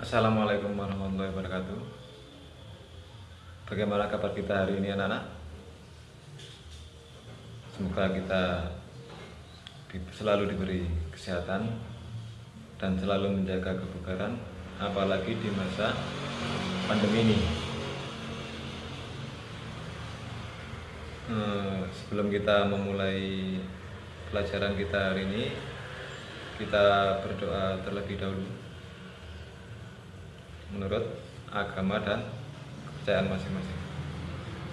Assalamualaikum warahmatullahi wabarakatuh. Bagaimana kabar kita hari ini anak-anak? Semoga kita selalu diberi kesehatan dan selalu menjaga kebugaran, apalagi di masa pandemi ini. Sebelum kita memulai pelajaran kita hari ini, kita berdoa terlebih dahulu menurut agama dan kepercayaan masing-masing.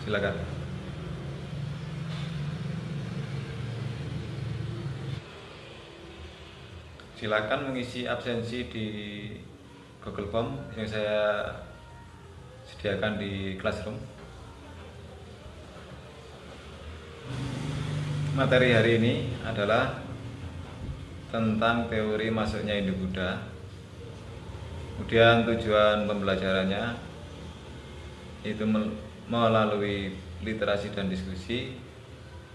Silakan. Silakan mengisi absensi di Google Form yang saya sediakan di Classroom. Materi hari ini adalah tentang teori masuknya Hindu-Buddha. Kemudian tujuan pembelajarannya itu melalui literasi dan diskusi,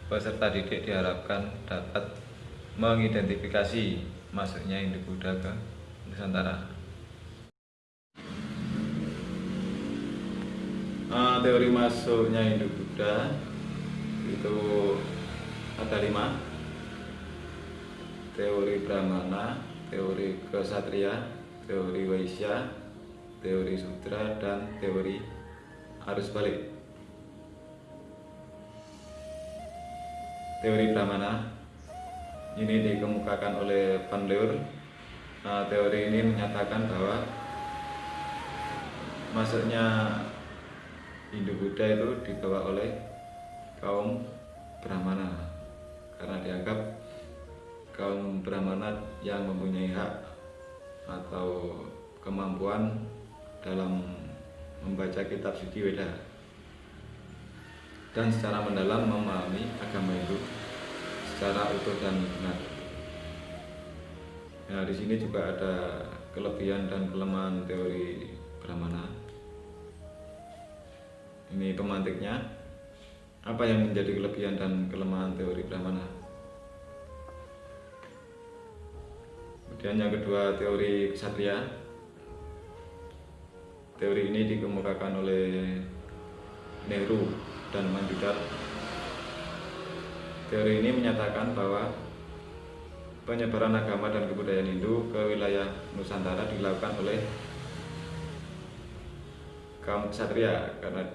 peserta didik diharapkan dapat mengidentifikasi masuknya Hindu-Buddha ke Nusantara. Teori masuknya Hindu-Buddha itu ada 5: teori Brahmana, teori Ksatria, teori Waisya, teori Sudra, dan teori arus balik. Teori Brahmana ini dikemukakan oleh Van Leur. Teori ini menyatakan bahwa masuknya Hindu-Buddha itu dibawa oleh kaum Brahmana karena dianggap kaum Brahmana yang mempunyai hak atau kemampuan dalam membaca kitab suci Weda dan secara mendalam memahami agama Hindu secara utuh dan benar. Nah, di sini juga ada kelebihan dan kelemahan teori Brahmana. Ini pemantiknya. Apa yang menjadi kelebihan dan kelemahan teori Brahmana? Kemudian yang kedua, teori Ksatria. Teori ini dikemukakan oleh Nehru dan Manjudar. Teori ini menyatakan bahwa penyebaran agama dan kebudayaan Hindu ke wilayah Nusantara dilakukan oleh kaum Ksatria karena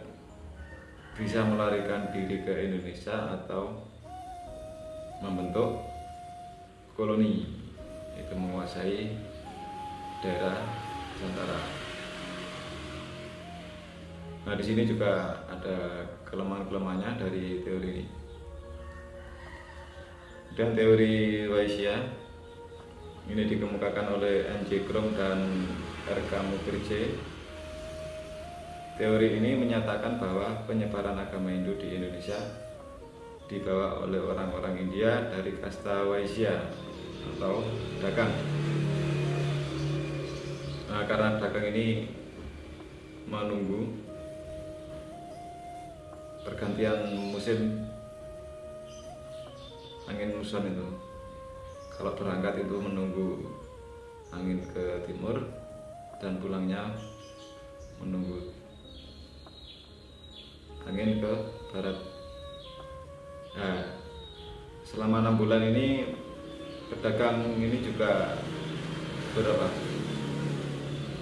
bisa melarikan diri ke Indonesia atau membentuk koloni, itu menguasai daerah Nusantara. Nah, di sini juga ada kelemahan-kelemahannya dari teori ini. Dan teori Waisya ini dikemukakan oleh N.J. Krom dan R.K. Mukherjee. Teori ini menyatakan bahwa penyebaran agama Hindu di Indonesia dibawa oleh orang-orang India dari kasta Waisya atau dagang. Nah, karena dagang ini menunggu pergantian musim angin muson itu. Kalau berangkat itu menunggu angin ke timur dan pulangnya menunggu angin ke barat. Nah, selama 6 bulan ini pedagang ini juga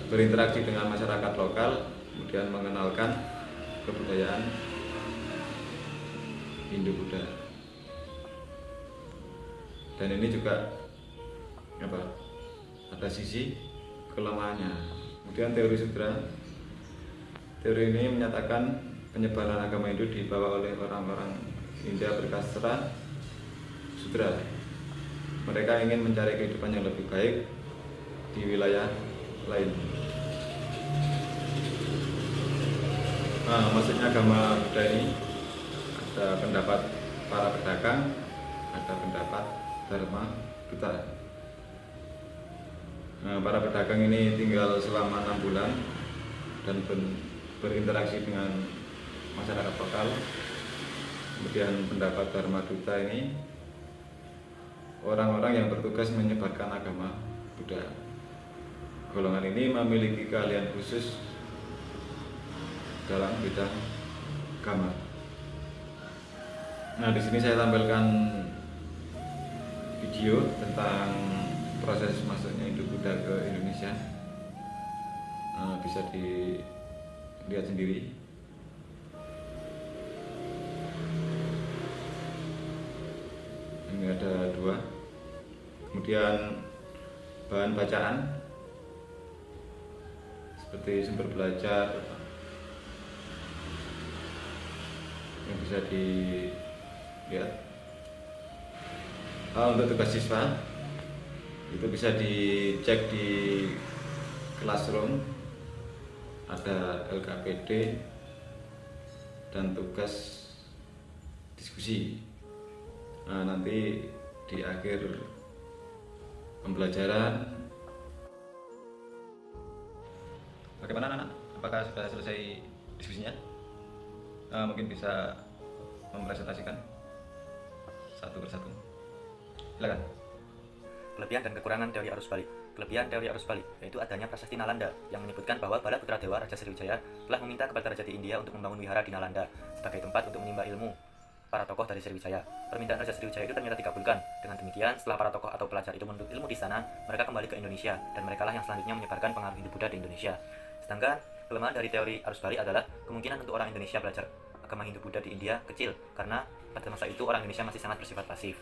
berinteraksi dengan masyarakat lokal, kemudian mengenalkan kebudayaan Hindu-Buddha. Dan ini juga ada sisi kelemahannya. Kemudian teori Sudra. Teori ini menyatakan penyebaran agama Hindu dibawa oleh orang-orang India berkasta Sudra. Mereka ingin mencari kehidupan yang lebih baik di wilayah lain. Nah, maksudnya agama Buddha ini ada pendapat para pedagang, ada pendapat Dharma Buddha. Nah, para pedagang ini tinggal selama 6 bulan dan berinteraksi dengan masyarakat lokal. Kemudian pendapat Dharma Duta ini orang-orang yang bertugas menyebarkan agama Buddha. golongan ini memiliki keahlian khusus dalam bidang gambar. Nah, di sini saya tampilkan video tentang proses masuknya Hindu Buddha ke Indonesia. Bisa dilihat sendiri. Ini ada 2. Kemudian bahan bacaan seperti sumber belajar yang bisa dilihat. Untuk tugas siswa itu bisa dicek di Classroom, ada LKPD dan tugas diskusi. Nanti di akhir pembelajaran, bagaimana anak-anak? Apakah sudah selesai diskusinya? Mungkin bisa mempresentasikan satu persatu. Silakan. Kelebihan dan kekurangan teori arus balik. Kelebihan teori arus balik yaitu adanya prasasti Nalanda yang menyebutkan bahwa Bala Putra Dewa Raja Sriwijaya telah meminta kepada Raja di India untuk membangun wihara di Nalanda sebagai tempat untuk menimba ilmu para tokoh dari Sriwijaya. Permintaan Raja Sriwijaya itu ternyata dikabulkan. Dengan demikian, setelah para tokoh atau pelajar itu menuntut ilmu di sana, mereka kembali ke Indonesia dan merekalah yang selanjutnya menyebarkan pengaruh Hindu Buddha di Indonesia. Sedangkan kelemahan dari teori arus balik adalah kemungkinan untuk orang Indonesia belajar agama Hindu Buddha di India kecil karena pada masa itu orang Indonesia masih sangat bersifat pasif.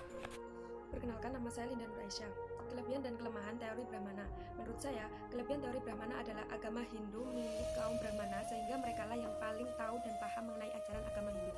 Perkenalkan, nama saya Linda Nur Aisyah. Kelebihan dan kelemahan teori Brahmana. Menurut saya, kelebihan teori Brahmana adalah agama Hindu milik kaum Brahmana sehingga merekalah yang paling tahu dan paham mengenai ajaran agama Hindu.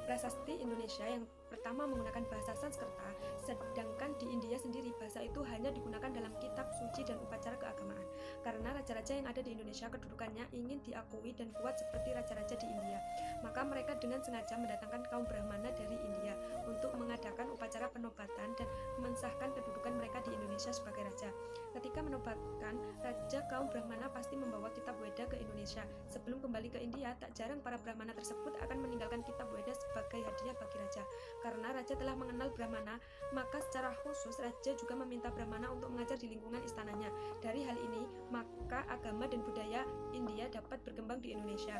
Prasasti Indonesia yang pertama menggunakan bahasa Sanskerta, sedangkan di India sendiri bahasa itu hanya digunakan dalam kitab suci dan upacara keagamaan. Karena raja-raja yang ada di Indonesia kedudukannya ingin diakui dan kuat seperti raja-raja di India, maka mereka dengan sengaja mendatangkan kaum Brahmana dari India untuk mengadakan upacara penobatan dan mensahkan kedudukan mereka di Indonesia sebagai raja. Ketika menobatkan, raja kaum Brahmana pasti membawa kitab Weda ke Indonesia. Sebelum kembali ke India, tak jarang para Brahmana tersebut akan meninggalkan kitab Weda sebagai hadiah bagi raja. Karena raja telah mengenal Brahmana, maka secara khusus raja juga meminta Brahmana untuk mengajar di lingkungan istananya. Dari hal ini, maka agama dan budaya India dapat berkembang di Indonesia.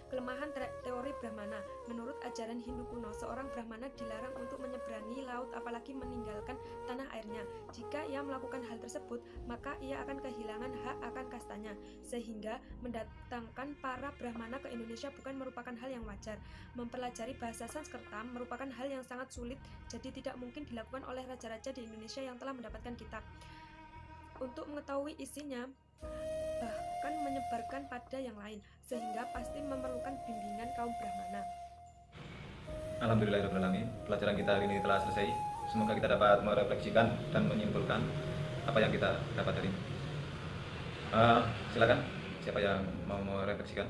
Kelemahan teori Brahmana. Menurut ajaran Hindu kuno, seorang Brahmana dilarang untuk menyeberangi laut apalagi meninggalkan tanah airnya. Jika ia melakukan hal tersebut, maka ia akan kehilangan hak akan kastanya, sehingga mendatangkan para Brahmana ke Indonesia bukan merupakan hal yang wajar. Mempelajari bahasa Sanskerta merupakan hal yang sangat sulit, jadi tidak mungkin dilakukan oleh raja-raja di Indonesia yang telah mendapatkan kitab. Untuk mengetahui isinya, bahkan menyebarkan pada yang lain, sehingga pasti memerlukan bimbingan kaum Brahmana. Alhamdulillahirrahmanirrahim. Pelajaran kita hari ini telah selesai. Semoga kita dapat merefleksikan dan menyimpulkan apa yang kita dapat hari ini. Silakan, siapa yang mau merefleksikan?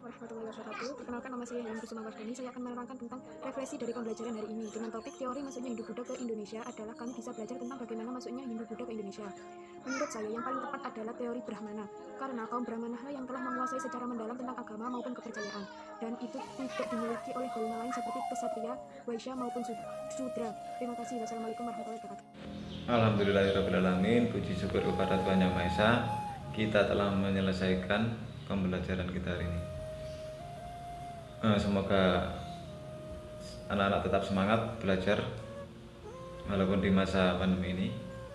Warahmatullahi wabarakatuh. Perkenalkan, nama saya Helen Kusuma Wardani. Saya akan menerangkan tentang refleksi dari pembelajaran hari ini dengan topik teori masuknya Hindu Buddha ke Indonesia adalah kami bisa belajar tentang bagaimana masuknya Hindu Buddha ke Indonesia. Menurut saya yang paling tepat adalah teori Brahmana, karena kaum Brahmana yang telah menguasai secara mendalam tentang agama maupun kepercayaan, dan itu tidak dimiliki oleh golongan lain seperti Ksatria, Waisya maupun Sudra. Terima kasih. Wassalamualaikum warahmatullahi wabarakatuh. Alhamdulillahirrahmanirrahim. Puji syukur kepada Tuhan Yang Maha Esa, kita telah menyelesaikan pembelajaran kita hari ini. Semoga anak-anak tetap semangat belajar walaupun di masa pandemi ini,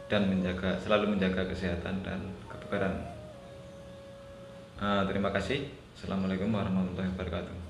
dan selalu menjaga kesehatan dan kebugaran. Terima kasih. Assalamualaikum warahmatullahi wabarakatuh.